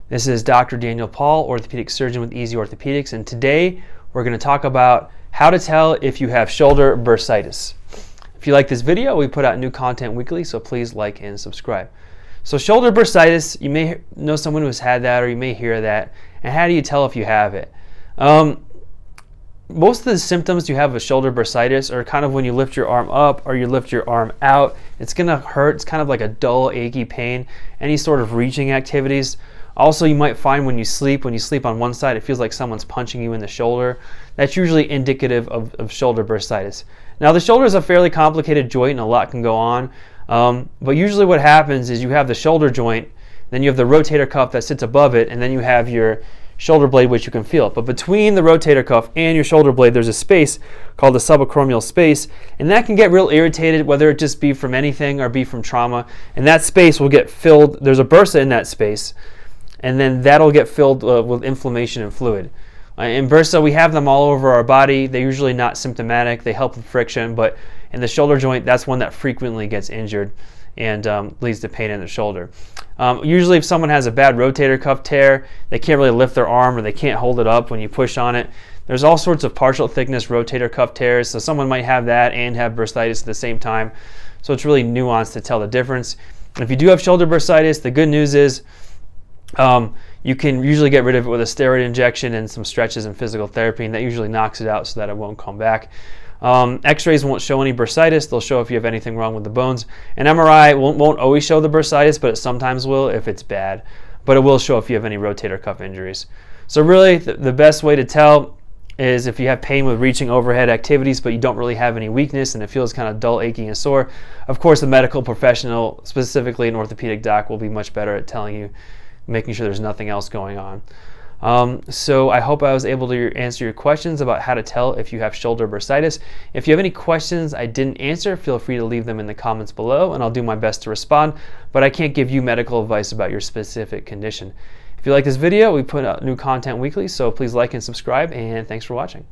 This is Dr. Daniel Paul, orthopedic surgeon with Easy Orthopedics, and today we're going to talk about how to tell if you have shoulder bursitis. If you like this video, we put out new content weekly, so please like and subscribe. So shoulder bursitis, you may know someone who's had that, or you may hear that, and how do you tell if you have it? Most of the symptoms you have of shoulder bursitis are kind of when you lift your arm up or you lift your arm out. It's going to hurt. It's kind of like a dull, achy pain. Any sort of reaching activities. Also, you might find when you sleep on one side, it feels like someone's punching you in the shoulder. That's usually indicative of shoulder bursitis. Now, the shoulder is a fairly complicated joint and a lot can go on. But usually what happens is you have the shoulder joint, then you have the rotator cuff that sits above it, and then you have your shoulder blade, which you can feel. But between the rotator cuff and your shoulder blade, there's a space called the subacromial space, and that can get real irritated, whether it just be from anything or be from trauma. And that space will get filled. There's a bursa in that space, and then that'll get filled with inflammation and fluid. In bursa, we have them all over our body. They're usually not symptomatic. They help with friction, but in the shoulder joint, that's one that frequently gets injured and leads to pain in the shoulder. Usually if someone has a bad rotator cuff tear, they can't really lift their arm or they can't hold it up when you push on it. There's all sorts of partial thickness rotator cuff tears, so someone might have that and have bursitis at the same time. So it's really nuanced to tell the difference. If you do have shoulder bursitis, the good news is you can usually get rid of it with a steroid injection and some stretches and physical therapy, and that usually knocks it out so that it won't come back. X-rays won't show any bursitis. They'll show if you have anything wrong with the bones. An MRI won't always show the bursitis, but it sometimes will if it's bad. But it will show if you have any rotator cuff injuries. So really, the best way to tell is if you have pain with reaching overhead activities, but you don't really have any weakness and it feels kind of dull, aching, and sore. Of course, a medical professional, specifically an orthopedic doc, will be much better at telling you, making sure there's nothing else going on. So I hope I was able to answer your questions about how to tell if you have shoulder bursitis. If you have any questions I didn't answer, feel free to leave them in the comments below and I'll do my best to respond, but I can't give you medical advice about your specific condition. If you like this video, we put out new content weekly, so please like and subscribe, and thanks for watching.